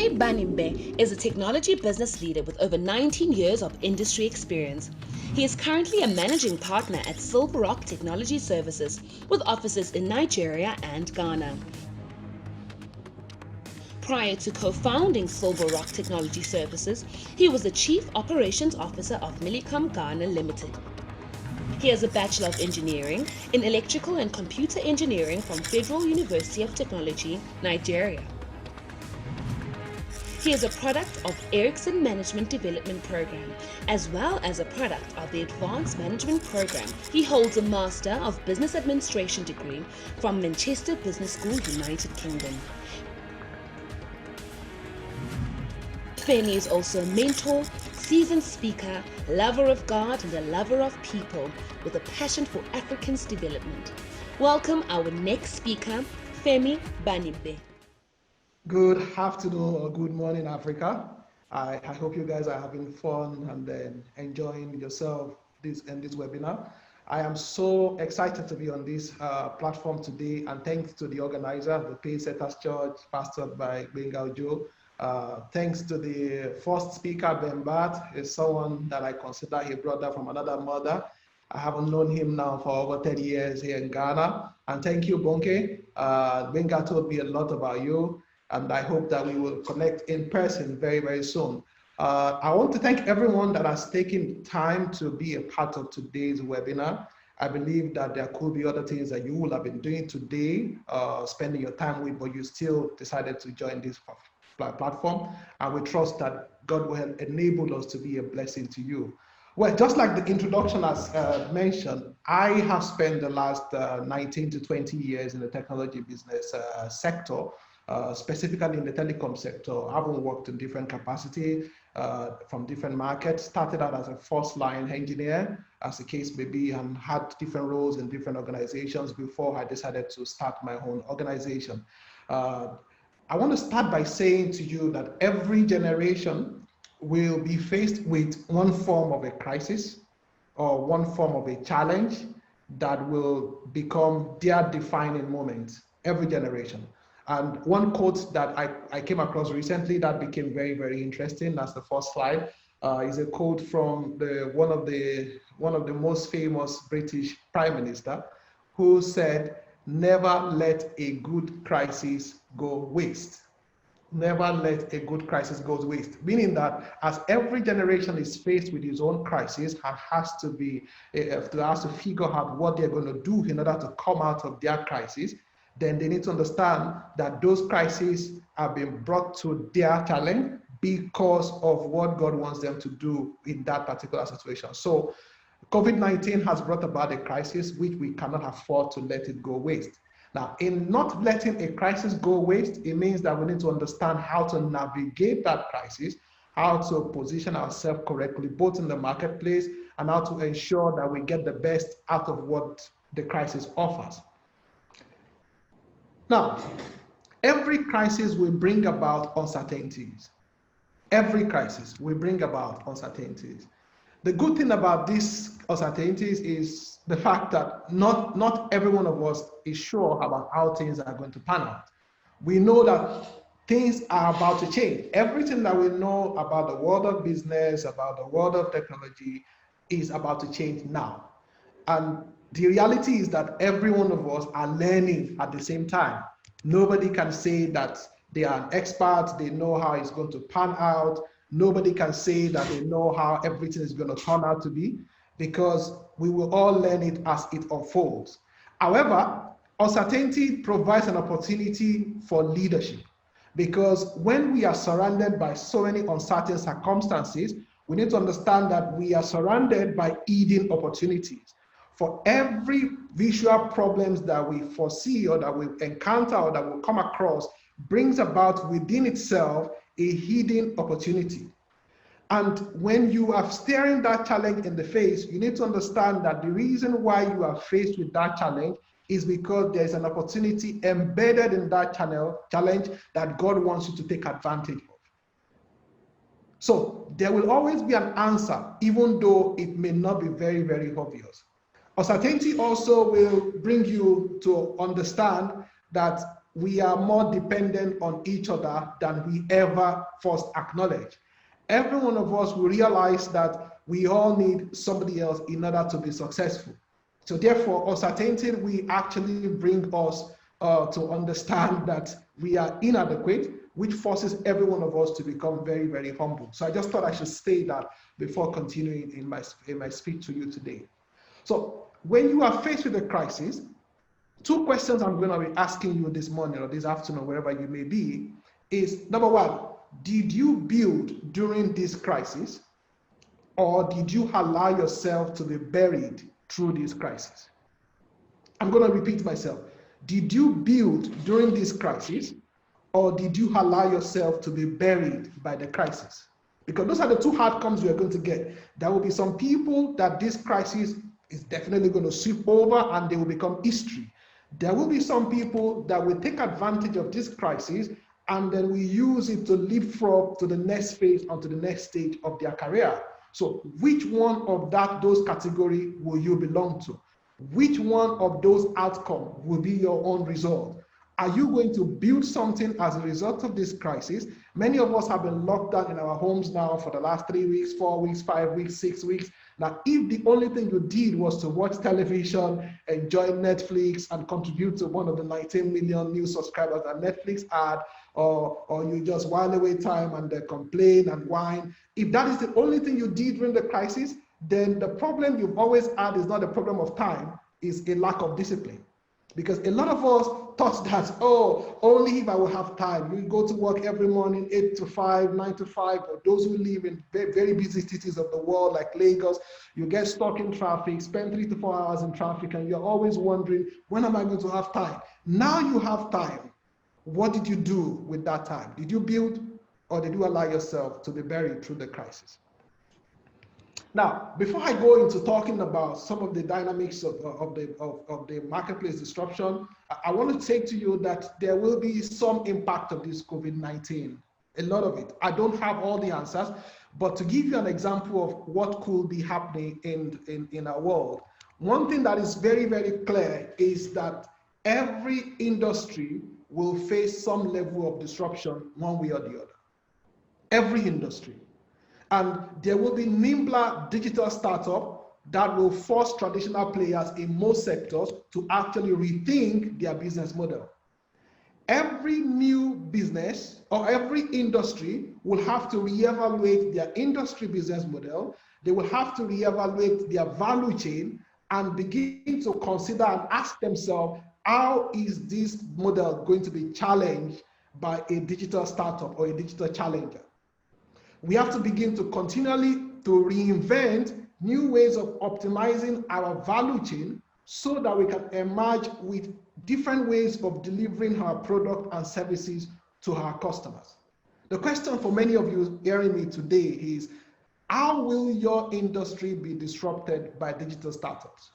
Femi Banigbe is a technology business leader with over 19 years of industry experience. He is currently a managing partner at Silver Rock Technology Services with offices in Nigeria and Ghana. Prior to co-founding Silver Rock Technology Services, he was the Chief Operations Officer of Millicom Ghana Limited. He has a Bachelor of Engineering in Electrical and Computer Engineering from Federal University of Technology, Nigeria. He is a product of Ericsson Management Development Program, as well as a product of the Advanced Management Program. He holds a Master of Business Administration degree from Manchester Business School, United Kingdom. Femi is also a mentor, seasoned speaker, lover of God, and a lover of people with a passion for Africans' development. Welcome our next speaker, Femi Banigbe. Good afternoon or good morning, Africa. I hope you guys are having fun and enjoying yourself in this webinar. I am so excited to be on this platform today, and thanks to the organizer, the Pacesetters Church, Pastor Gbenga Ojo. Thanks to the first speaker, Ben Bat, is someone that I consider a brother from another mother. I haven't known him now for over 30 years here in Ghana. And thank you, Bonke. Benga told me a lot about you, and I hope that we will connect in person very, very soon. I want to thank everyone that has taken time to be a part of today's webinar. I believe that there could be other things that you will have been doing today, spending your time with, but you still decided to join this platform, and we trust that God will enable us to be a blessing to you. Well, just like the introduction has mentioned, I have spent the last 19 to 20 years in the technology business sector, specifically in the telecom sector. I've worked in different capacity from different markets, started out as a first line engineer, as the case may be, and had different roles in different organizations before I decided to start my own organization. I want to start by saying to you that every generation will be faced with one form of a crisis or one form of a challenge that will become their defining moment, every generation. And one quote that I came across recently that became very, very interesting, that's the first slide, is a quote from one of the most famous British Prime Minister, who said, "Never let a good crisis go waste." Never let a good crisis go waste. Meaning that as every generation is faced with its own crisis and has to figure out what they're going to do in order to come out of their crisis, then they need to understand that those crises are being brought to their challenge because of what God wants them to do in that particular situation. So COVID-19 has brought about a crisis which we cannot afford to let it go waste. Now, in not letting a crisis go waste, it means that we need to understand how to navigate that crisis, how to position ourselves correctly, both in the marketplace and how to ensure that we get the best out of what the crisis offers. Now, every crisis will bring about uncertainties. Every crisis will bring about uncertainties. The good thing about these uncertainties is the fact that not every one of us is sure about how things are going to pan out. We know that things are about to change. Everything that we know about the world of business, about the world of technology, is about to change now. And the reality is that every one of us are learning at the same time. Nobody can say that they are an expert, they know how it's going to pan out. Nobody can say that they know how everything is going to turn out to be, because we will all learn it as it unfolds. However, uncertainty provides an opportunity for leadership, because when we are surrounded by so many uncertain circumstances, we need to understand that we are surrounded by hidden opportunities. For every visual problems that we foresee or that we encounter or that we come across brings about within itself a hidden opportunity. And when you are staring that challenge in the face, you need to understand that the reason why you are faced with that challenge is because there's an opportunity embedded in that challenge that God wants you to take advantage of. So there will always be an answer, even though it may not be very, very obvious. Uncertainty also will bring you to understand that we are more dependent on each other than we ever first acknowledge. Every one of us will realize that we all need somebody else in order to be successful. So therefore, uncertainty will actually bring us to understand that we are inadequate, which forces every one of us to become very, very humble. So I just thought I should say that before continuing in my speech to you today. So when you are faced with a crisis, two questions I'm going to be asking you this morning or this afternoon, wherever you may be, is number one, did you build during this crisis, or did you allow yourself to be buried through this crisis? I'm going to repeat myself. Did you build during this crisis, or did you allow yourself to be buried by the crisis? Because those are the two outcomes we are going to get. There will be some people that this crisis is definitely going to sweep over and they will become history. There will be some people that will take advantage of this crisis and then we use it to leapfrog to the next phase, onto the next stage of their career. So which one of those categories will you belong to? Which one of those outcomes will be your own result? Are you going to build something as a result of this crisis? Many of us have been locked down in our homes now for the last 3 weeks, 4 weeks, 5 weeks, 6 weeks. Now, if the only thing you did was to watch television, enjoy Netflix, and contribute to one of the 19 million new subscribers that Netflix had, or you just while away time and complain and whine, if that is the only thing you did during the crisis, then the problem you've always had is not a problem of time, it's a lack of discipline. Because a lot of us thought that, only if I will have time. You go to work every morning, 8 to 5, 9 to 5, or those who live in very, very busy cities of the world like Lagos, you get stuck in traffic, spend 3 to 4 hours in traffic, and you're always wondering, when am I going to have time? Now you have time. What did you do with that time? Did you build, or did you allow yourself to be buried through the crisis? Now, before I go into talking about some of the dynamics of the marketplace disruption, I want to say to you that there will be some impact of this COVID-19, a lot of it. I don't have all the answers, but to give you an example of what could be happening in our world, one thing that is very, very clear is that every industry will face some level of disruption one way or the other. Every industry. And there will be nimbler digital startup that will force traditional players in most sectors to actually rethink their business model. Every new business or every industry will have to reevaluate their industry business model. They will have to reevaluate their value chain and begin to consider and ask themselves, how is this model going to be challenged by a digital startup or a digital challenger? We have to begin to continually to reinvent new ways of optimizing our value chain so that we can emerge with different ways of delivering our product and services to our customers. The question for many of you hearing me today is, how will your industry be disrupted by digital startups?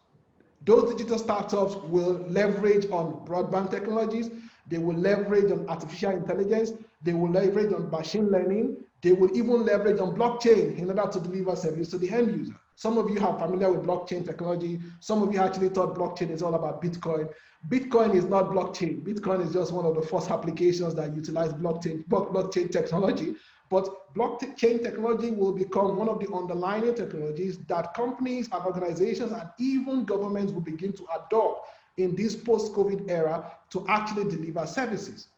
Those digital startups will leverage on broadband technologies, they will leverage on artificial intelligence, they will leverage on machine learning, they will even leverage on blockchain in order to deliver service to the end user. Some of you are familiar with blockchain technology. Some of you actually thought blockchain is all about Bitcoin. Bitcoin is not blockchain. Bitcoin is just one of the first applications that utilize blockchain technology. But blockchain technology will become one of the underlying technologies that companies and organizations and even governments will begin to adopt in this post-COVID era to actually deliver services.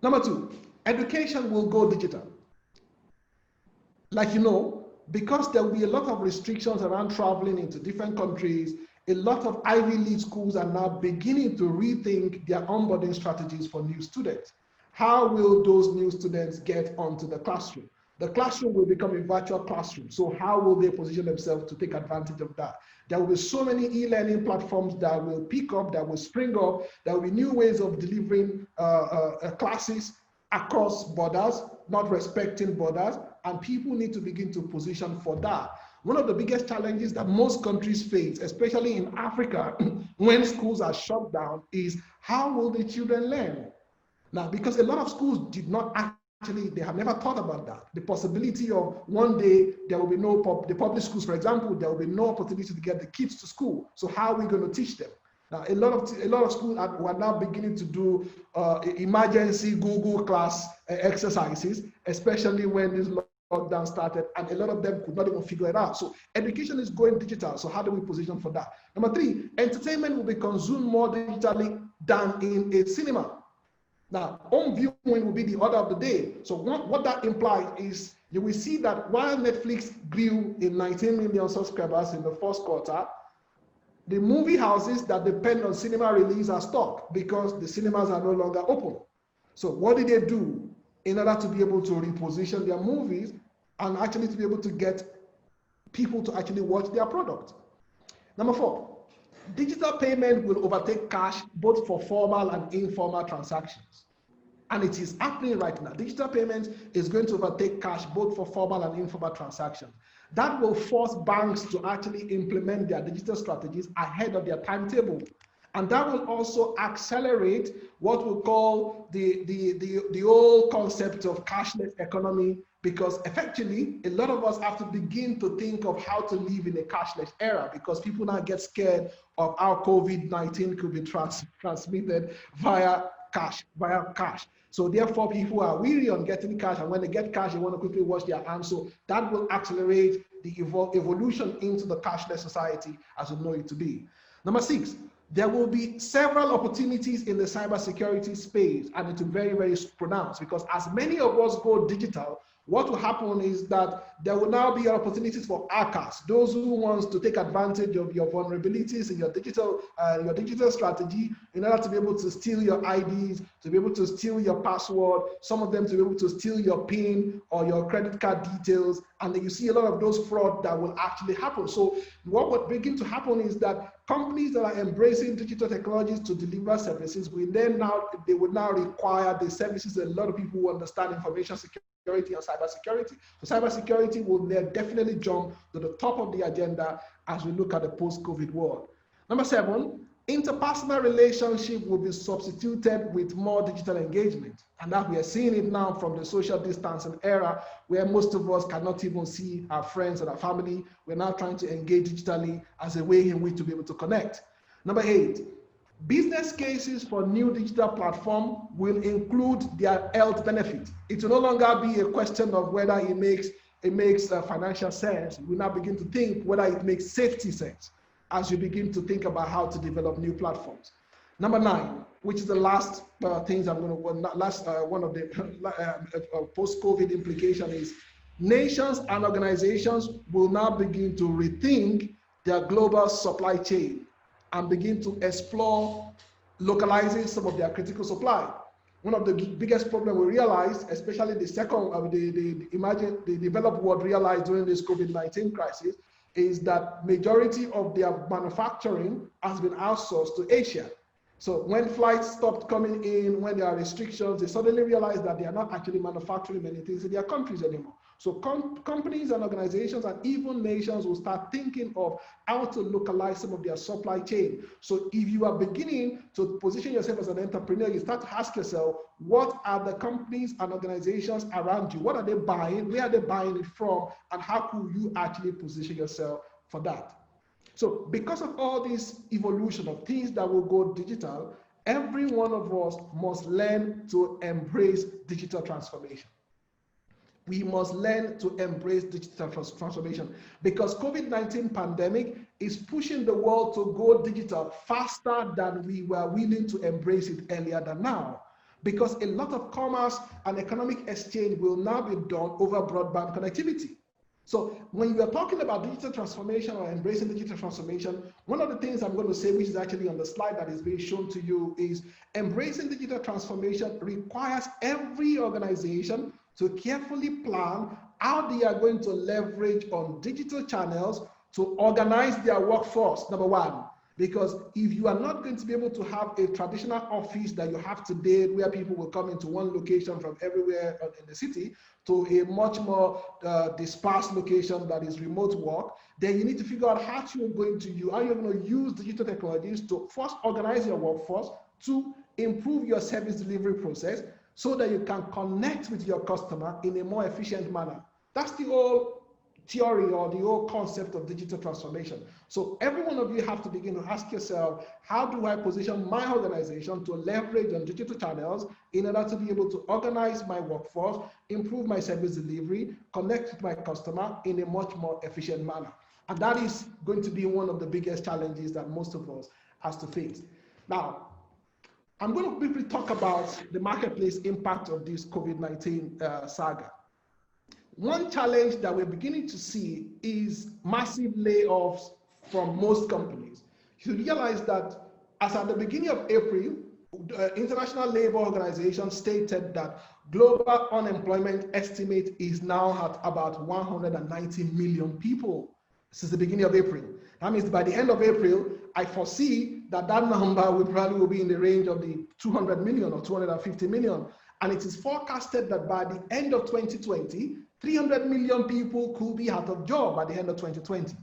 Number two, education will go digital. Like you know, because there will be a lot of restrictions around traveling into different countries, a lot of Ivy League schools are now beginning to rethink their onboarding strategies for new students. How will those new students get onto the classroom? The classroom will become a virtual classroom. So how will they position themselves to take advantage of that? There will be so many e-learning platforms that will pick up, that will spring up. There will be new ways of delivering classes across borders, not respecting borders, and people need to begin to position for that. One of the biggest challenges that most countries face, especially in Africa, when schools are shut down, is how will the children learn? Now, because a lot of schools did not actually, they have never thought about that. The possibility of one day there will be no, the public schools, for example, there will be no opportunity to get the kids to school. So how are we going to teach them? Now, a lot of schools are now beginning to do emergency Google class exercises, especially when this lockdown started, and a lot of them could not even figure it out. So education is going digital. So how do we position for that? Number three, entertainment will be consumed more digitally than in a cinema. Now, home viewing will be the order of the day. So what that implies is you will see that while Netflix grew in 19 million subscribers in the first quarter, the movie houses that depend on cinema release are stuck because the cinemas are no longer open. So what did they do in order to be able to reposition their movies and actually to be able to get people to actually watch their product? Number four, digital payment will overtake cash both for formal and informal transactions. And it is happening right now. Digital payment is going to overtake cash both for formal and informal transactions. That will force banks to actually implement their digital strategies ahead of their timetable. And that will also accelerate what we call the whole concept of cashless economy, because effectively, a lot of us have to begin to think of how to live in a cashless era, because people now get scared of how COVID-19 could be transmitted via cash. So therefore, people are weary on getting cash, and when they get cash, they want to quickly wash their hands. So that will accelerate the evolution into the cashless society as we know it to be. Number six, there will be several opportunities in the cybersecurity space, and it's very, very pronounced, because as many of us go digital, what will happen is that there will now be opportunities for hackers, those who want to take advantage of your vulnerabilities in your digital strategy in order to be able to steal your IDs, to be able to steal your password, some of them to be able to steal your PIN or your credit card details. And then you see a lot of those fraud that will actually happen. So what will begin to happen is that companies that are embracing digital technologies to deliver services will they will now require the services that a lot of people who understand information security and cybersecurity. So cybersecurity will definitely jump to the top of the agenda as we look at the post-COVID world. Number seven, interpersonal relationship will be substituted with more digital engagement. And that we are seeing it now from the social distancing era, where most of us cannot even see our friends and our family. We're now trying to engage digitally as a way in which to be able to connect. Number eight, business cases for new digital platform will include their health benefit. It will no longer be a question of whether it makes financial sense. We now begin to think whether it makes safety sense as you begin to think about how to develop new platforms. Number nine, which is the last things I'm going to one of the post-COVID implication is nations and organizations will now begin to rethink their global supply chain and begin to explore localizing some of their critical supply. One of the biggest problems we realized, especially the developed world realized during this COVID-19 crisis, is that majority of their manufacturing has been outsourced to Asia. So when flights stopped coming in, when there are restrictions, they suddenly realized that they are not actually manufacturing many things in their countries anymore. So companies and organizations and even nations will start thinking of how to localize some of their supply chain. So if you are beginning to position yourself as an entrepreneur, you start to ask yourself, what are the companies and organizations around you? What are they buying? Where are they buying it from? And how could you actually position yourself for that? So because of all this evolution of things that will go digital, every one of us must learn to embrace digital transformation. We must learn to embrace digital transformation, because COVID-19 pandemic is pushing the world to go digital faster than we were willing to embrace it earlier than now. Because a lot of commerce and economic exchange will now be done over broadband connectivity. So when you are talking about digital transformation or embracing digital transformation, one of the things I'm going to say, which is actually on the slide that is being shown to you, is embracing digital transformation requires every organization to carefully plan how they are going to leverage on digital channels to organize their workforce, number one. Because if you are not going to be able to have a traditional office that you have today, where people will come into one location from everywhere in the city, to a much more dispersed location that is remote work, then you need to figure out how you're going to use digital technologies to first organize your workforce, to improve your service delivery process, so that you can connect with your customer in a more efficient manner. That's the whole theory or the whole concept of digital transformation. So every one of you have to begin to ask yourself, how do I position my organization to leverage on digital channels in order to be able to organize my workforce, improve my service delivery, connect with my customer in a much more efficient manner? And that is going to be one of the biggest challenges that most of us has to face. Now, I'm going to briefly talk about the marketplace impact of this COVID-19 saga. One challenge that we're beginning to see is massive layoffs from most companies. You realize that as at the beginning of April, the International Labour Organization stated that global unemployment estimate is now at about 190 million people since the beginning of April. That means by the end of April, I foresee that that number will probably be in the range of the 200 million or 250 million. And it is forecasted that by the end of 2020, 300 million people could be out of job by the end of 2020.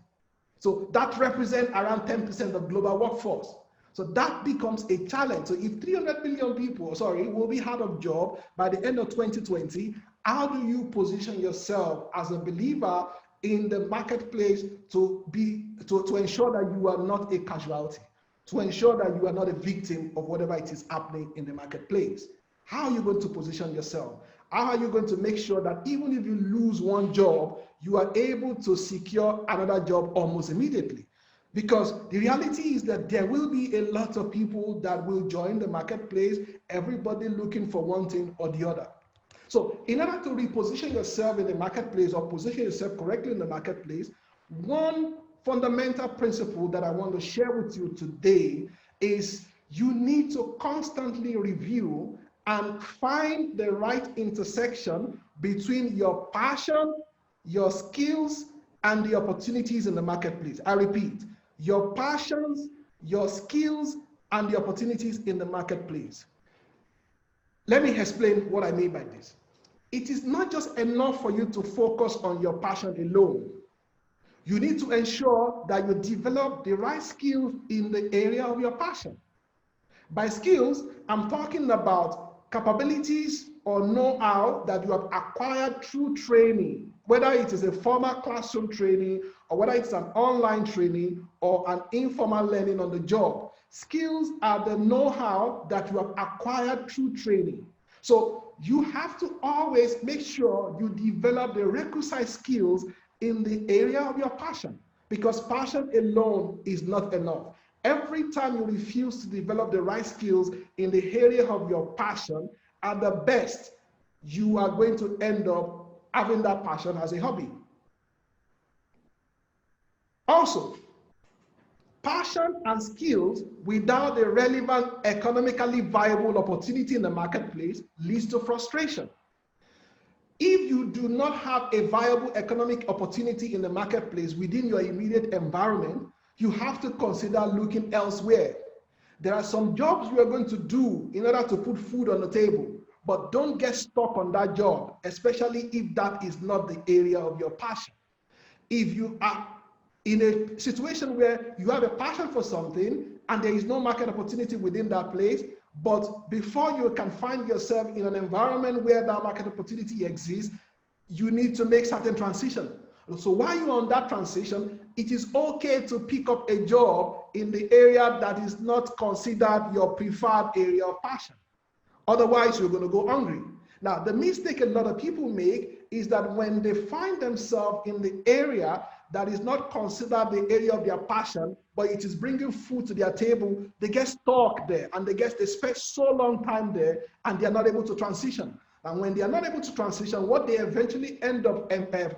So that represents around 10% of global workforce. So that becomes a challenge. So if 300 million people, will be out of job by the end of 2020, how do you position yourself as a believer in the marketplace to ensure that you are not a casualty, to ensure that you are not a victim of whatever it is happening in the marketplace? How are you going to position yourself? How are you going to make sure that even if you lose one job, you are able to secure another job almost immediately? Because the reality is that there will be a lot of people that will join the marketplace, everybody looking for one thing or the other. So in order to reposition yourself in the marketplace or position yourself correctly in the marketplace, one fundamental principle that I want to share with you today is you need to constantly review and find the right intersection between your passion, your skills, and the opportunities in the marketplace. I repeat, your passions, your skills, and the opportunities in the marketplace. Let me explain what I mean by this. It is not just enough for you to focus on your passion alone. You need to ensure that you develop the right skills in the area of your passion. By skills, I'm talking about capabilities or know-how that you have acquired through training, whether it is a formal classroom training or whether it's an online training or an informal learning on the job. Skills are the know-how that you have acquired through training. So you have to always make sure you develop the requisite skills in the area of your passion, because passion alone is not enough. Every time you refuse to develop the right skills in the area of your passion, at the best, you are going to end up having that passion as a hobby. Also, passion and skills without the relevant economically viable opportunity in the marketplace leads to frustration. If you do not have a viable economic opportunity in the marketplace within your immediate environment, you have to consider looking elsewhere. There are some jobs you are going to do in order to put food on the table, but don't get stuck on that job, especially if that is not the area of your passion. If you are in a situation where you have a passion for something and there is no market opportunity within that place, but before you can find yourself in an environment where that market opportunity exists, you need to make certain transition. So while you're on that transition, it is okay to pick up a job in the area that is not considered your preferred area of passion. Otherwise, you're going to go hungry. Now, the mistake a lot of people make is that when they find themselves in the area that is not considered the area of their passion, but it is bringing food to their table, they get stuck there and they spend so long time there and they're not able to transition. And when they are not able to transition, what they eventually end up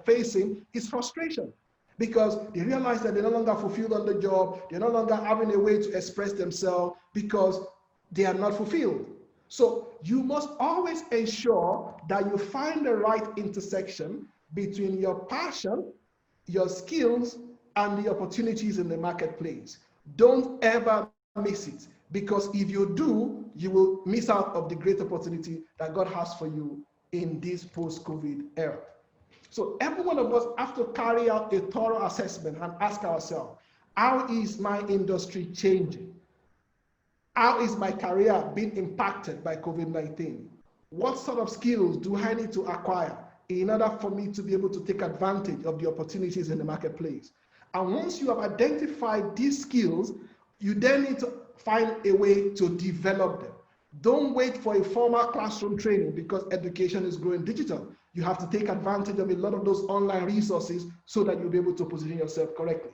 facing is frustration, because they realize that they're no longer fulfilled on the job, they're no longer having a way to express themselves because they are not fulfilled. So you must always ensure that you find the right intersection between your passion, your skills, and the opportunities in the marketplace. Don't ever miss it, because if you do, you will miss out of the great opportunity that God has for you in this post-COVID era. So every one of us have to carry out a thorough assessment and ask ourselves, how is my industry changing? How is my career being impacted by COVID-19? What sort of skills do I need to acquire? in order for me to be able to take advantage of the opportunities in the marketplace. And once you have identified these skills, you then need to find a way to develop them. Don't wait for a formal classroom training because education is growing digital. You have to take advantage of a lot of those online resources so that you'll be able to position yourself correctly.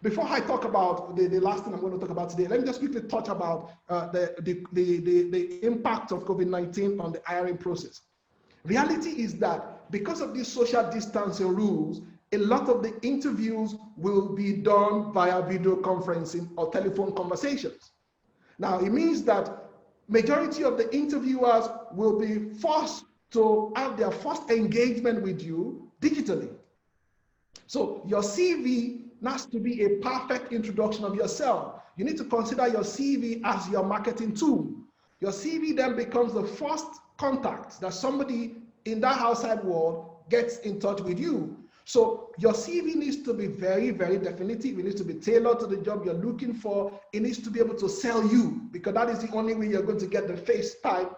Before I talk about the last thing I'm going to talk about today, let me just quickly touch about the impact of COVID-19 on the hiring process. Reality is that because of these social distancing rules, a lot of the interviews will be done via video conferencing or telephone conversations. Now, it means that majority of the interviewers will be forced to have their first engagement with you digitally. So your CV has to be a perfect introduction of yourself. You need to consider your CV as your marketing tool. Your CV then becomes the first contact that somebody in that outside world gets in touch with you. So your CV needs to be very, very definitive. It needs to be tailored to the job you're looking for. It needs to be able to sell you, because that is the only way you're going to get the FaceTime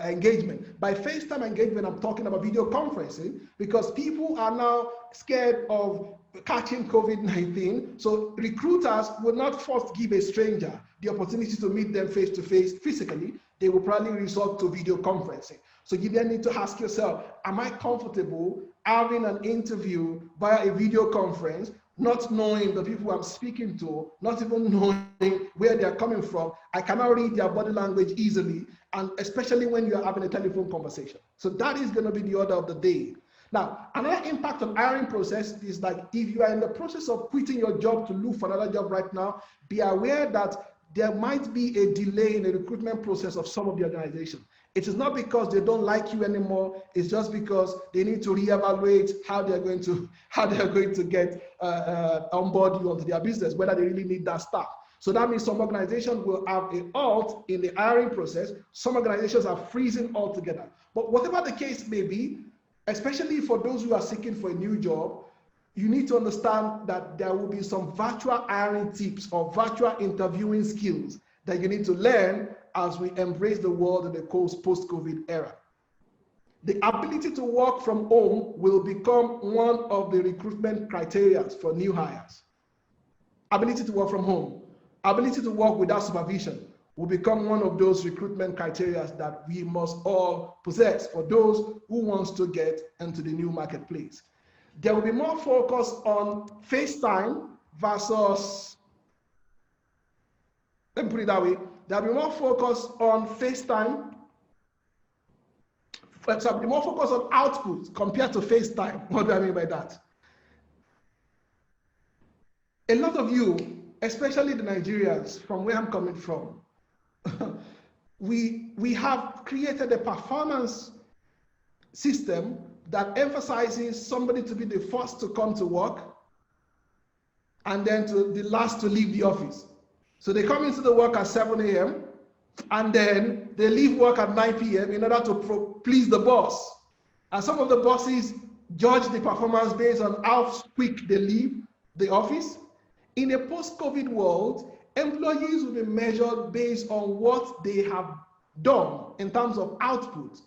engagement. By FaceTime engagement, I'm talking about video conferencing, because people are now scared of catching COVID-19. So recruiters will not first give a stranger the opportunity to meet them face-to-face physically. They will probably resort to video conferencing. So you then need to ask yourself, am I comfortable having an interview via a video conference, not knowing the people I'm speaking to, not even knowing where they're coming from? I cannot read their body language easily, and especially when you're having a telephone conversation. So that is going to be the order of the day. Now, another impact on hiring process is like, if you are in the process of quitting your job to look for another job right now, be aware that there might be a delay in the recruitment process of some of the organizations. It is not because they don't like you anymore. It's just because they need to reevaluate how they are going to get on board you onto their business, whether they really need that staff. So that means some organizations will have a halt in the hiring process. Some organizations are freezing altogether. But whatever the case may be, especially for those who are seeking for a new job, you need to understand that there will be some virtual hiring tips or virtual interviewing skills that you need to learn as we embrace the world in the post-COVID era. The ability to work from home will become one of the recruitment criteria for new hires. Ability to work from home, ability to work without supervision will become one of those recruitment criteria that we must all possess for those who wants to get into the new marketplace. There will be more focus on FaceTime versus, let me put it that way, there will be more focus on FaceTime, but there will be more focus on output compared to FaceTime. What do I mean by that? A lot of you, especially the Nigerians, from where I'm coming from, we have created a performance system that emphasizes somebody to be the first to come to work and then to the last to leave the office. So they come into the work at 7 a.m. and then they leave work at 9 p.m. in order to please the boss. And some of the bosses judge the performance based on how quick they leave the office. In a post-COVID world, employees will be measured based on what they have done in terms of output,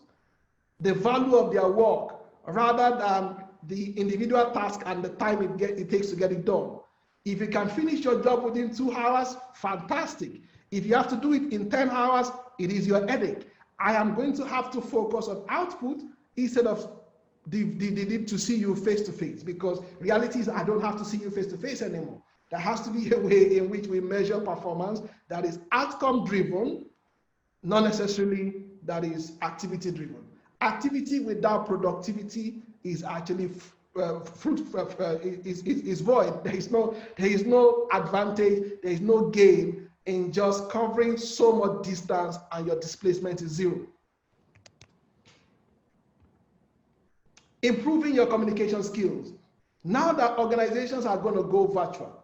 the value of their work, rather than the individual task and the time it takes to get it done. If you can finish your job within 2 hours, fantastic. If you have to do it in 10 hours, it is your headache. I am going to have to focus on output instead of the need to see you face to face, because reality is I don't have to see you face to face anymore. There has to be a way in which we measure performance that is outcome driven, not necessarily that is activity driven. Activity without productivity is actually is void. There is no advantage, there is no gain in just covering so much distance and your displacement is zero. Improving your communication skills. Now that organizations are going to go virtual,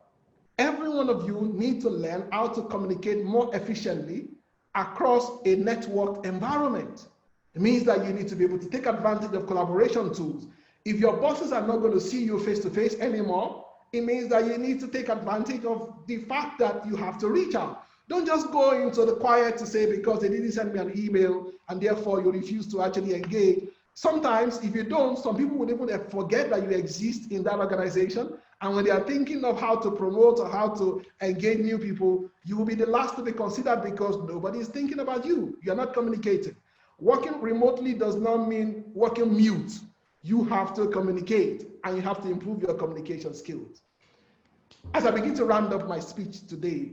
every one of you need to learn how to communicate more efficiently across a networked environment. It means that you need to be able to take advantage of collaboration tools. If your bosses are not going to see you face to face anymore, it means that you need to take advantage of the fact that you have to reach out. Don't just go into the quiet to say because they didn't send me an email and therefore you refuse to actually engage. Sometimes, if you don't, some people would even forget that you exist in that organization. And when they are thinking of how to promote or how to engage new people, you will be the last to be considered because nobody is thinking about you. You're not communicating. Working remotely does not mean working mute. You have to communicate and you have to improve your communication skills. As I begin to round up my speech today,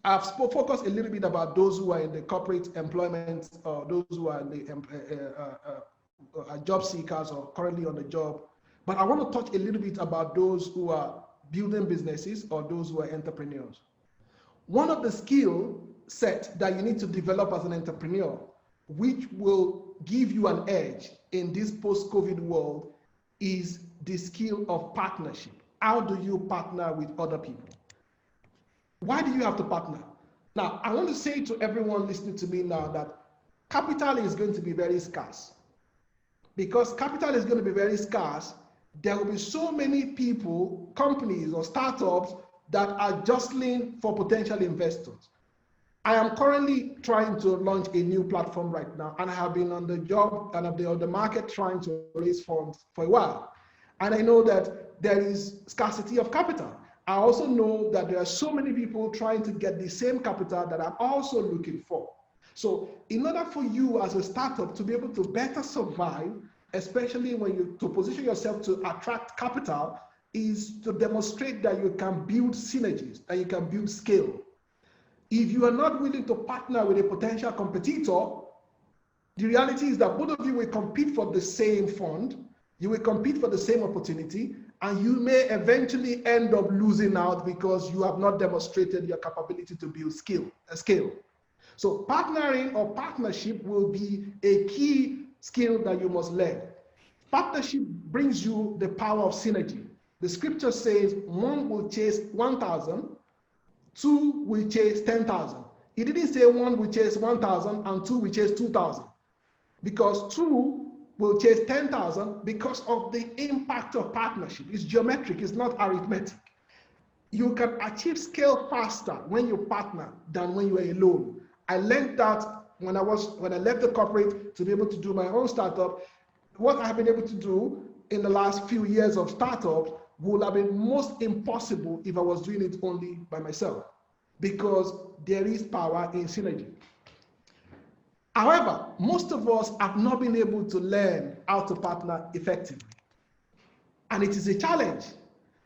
I've focused a little bit about those who are in the corporate employment, or those who are in the job seekers or currently on the job. But I want to touch a little bit about those who are building businesses or those who are entrepreneurs. One of the skill sets that you need to develop as an entrepreneur, which will give you an edge in this post-COVID world, is the skill of partnership. How do you partner with other people? Why do you have to partner? Now, I want to say to everyone listening to me now that capital is going to be very scarce. Because capital is going to be very scarce, there will be so many people, companies or startups that are jostling for potential investors. I am currently trying to launch a new platform right now, and I have been on the job and on the market trying to raise funds for a while. And I know that there is scarcity of capital. I also know that there are so many people trying to get the same capital that I'm also looking for. So in order for you as a startup to be able to better survive, especially when you to position yourself to attract capital, is to demonstrate that you can build synergies, that you can build scale. If you are not willing to partner with a potential competitor, the reality is that both of you will compete for the same fund, you will compete for the same opportunity, and you may eventually end up losing out because you have not demonstrated your capability to build scale. So partnering or partnership will be a key skill that you must learn. Partnership brings you the power of synergy. The scripture says one will chase 1,000, two will chase 10,000. It didn't say one will chase 1,000 and two will chase 2,000, because two will chase 10,000 because of the impact of partnership. It's geometric, it's not arithmetic. You can achieve scale faster when you partner than when you are alone. I learned that when I left the corporate to be able to do my own startup. What I've been able to do in the last few years of startups would have been most impossible if I was doing it only by myself, because there is power in synergy. However, most of us have not been able to learn how to partner effectively. And it is a challenge,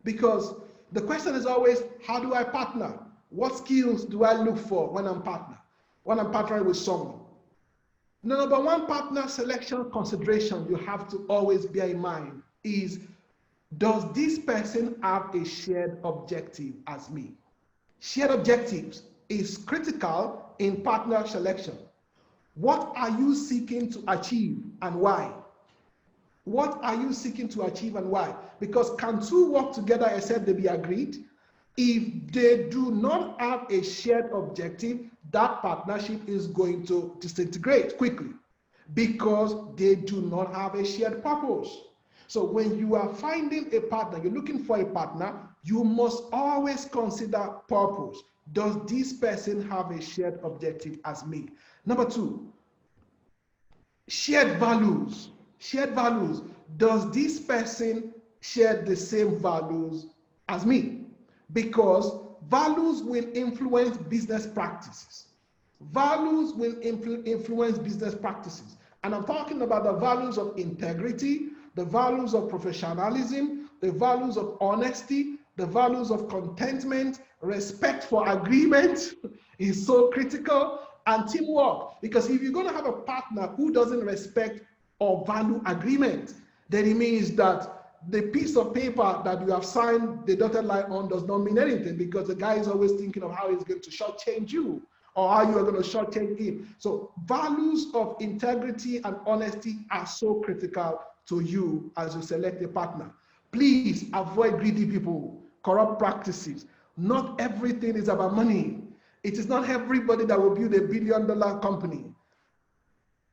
because the question is always, how do I partner? What skills do I look for when I'm partnering with someone? The number one partner selection consideration you have to always bear in mind is, does this person have a shared objective as me? Shared objectives is critical in partner selection. What are you seeking to achieve and why? What are you seeking to achieve and why? Because can two work together except they be agreed? If they do not have a shared objective, that partnership is going to disintegrate quickly because they do not have a shared purpose. So when you are finding a partner, you're looking for a partner, you must always consider purpose. Does this person have a shared objective as me? Number two, shared values. Shared values. Does this person share the same values as me? Because values will influence business practices. Values will influence business practices. And I'm talking about the values of integrity, the values of professionalism, the values of honesty, the values of contentment, respect for agreement is so critical, and teamwork. Because if you're going to have a partner who doesn't respect or value agreement, then it means that the piece of paper that you have signed the dotted line on does not mean anything, because the guy is always thinking of how he's going to shortchange you or how you are going to shortchange him. So values of integrity and honesty are so critical to you as you select a partner. Please avoid greedy people, corrupt practices. Not everything is about money. It is not everybody that will build $1 billion company.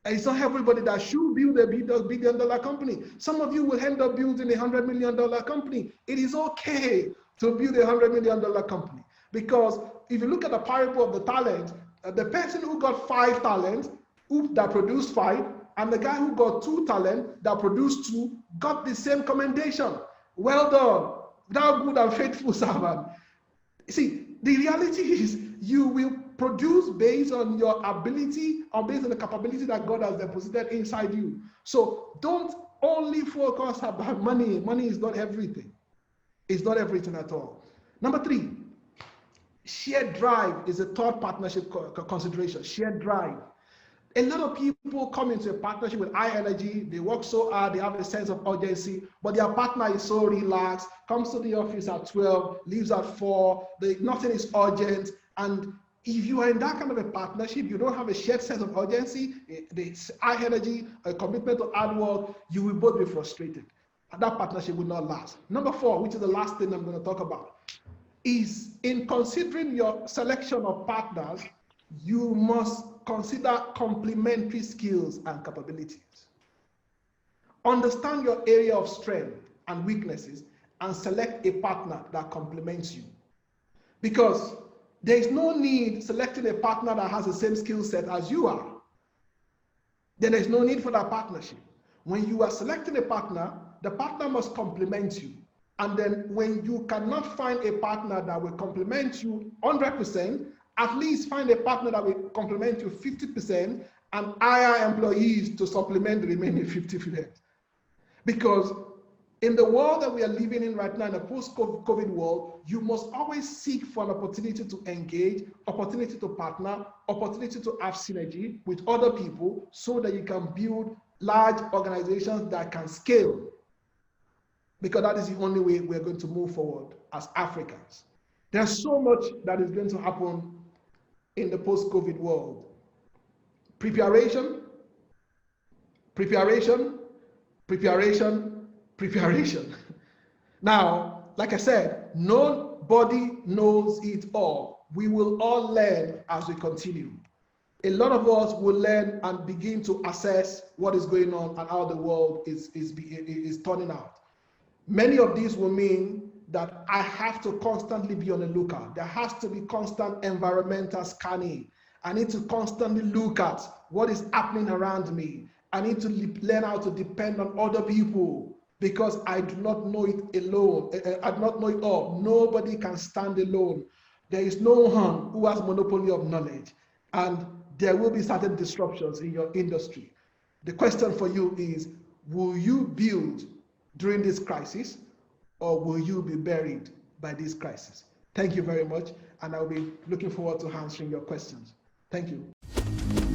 It's not everybody that should build a $1 billion company. Some of you will end up building $100 million company. It is okay to build $100 million company, because if you look at the parable of the talent, the person who got 5 talents, that produced 5, and the guy who got 2 talents that produced 2 got the same commendation. Well done, thou good and faithful servant. See, the reality is you will produce based on your ability or based on the capability that God has deposited inside you. So don't only focus about money. Money is not everything. It's not everything at all. Number 3, shared drive is a third partnership consideration. Shared drive. A lot of people come into a partnership with high energy, they work so hard, they have a sense of urgency, but their partner is so relaxed, comes to the office at 12, leaves at 4, nothing is urgent. And if you are in that kind of a partnership, you don't have a shared sense of urgency, the high energy, a commitment to hard work, you will both be frustrated. And that partnership will not last. Number 4, which is the last thing I'm going to talk about, is in considering your selection of partners, you must consider complementary skills and capabilities. Understand your area of strength and weaknesses and select a partner that complements you. Because there is no need selecting a partner that has the same skill set as you are. Then there's no need for that partnership. When you are selecting a partner, the partner must complement you. And then when you cannot find a partner that will complement you 100%, at least find a partner that will complement you 50% and hire employees to supplement the remaining 50%. Because in the world that we are living in right now, in the post-COVID world, you must always seek for an opportunity to engage, opportunity to partner, opportunity to have synergy with other people so that you can build large organizations that can scale. Because that is the only way we're going to move forward as Africans. There's so much that is going to happen in the post-COVID world. Preparation, preparation, preparation, preparation. Now, like I said, nobody knows it all. We will all learn as we continue. A lot of us will learn and begin to assess what is going on and how the world is turning out. Many of these will mean that I have to constantly be on the lookout. There has to be constant environmental scanning. I need to constantly look at what is happening around me. I need to learn how to depend on other people because I do not know it alone. I do not know it all. Nobody can stand alone. There is no one who has monopoly of knowledge, and there will be certain disruptions in your industry. The question for you is, will you build during this crisis, or will you be buried by this crisis? Thank you very much, and I'll be looking forward to answering your questions. Thank you.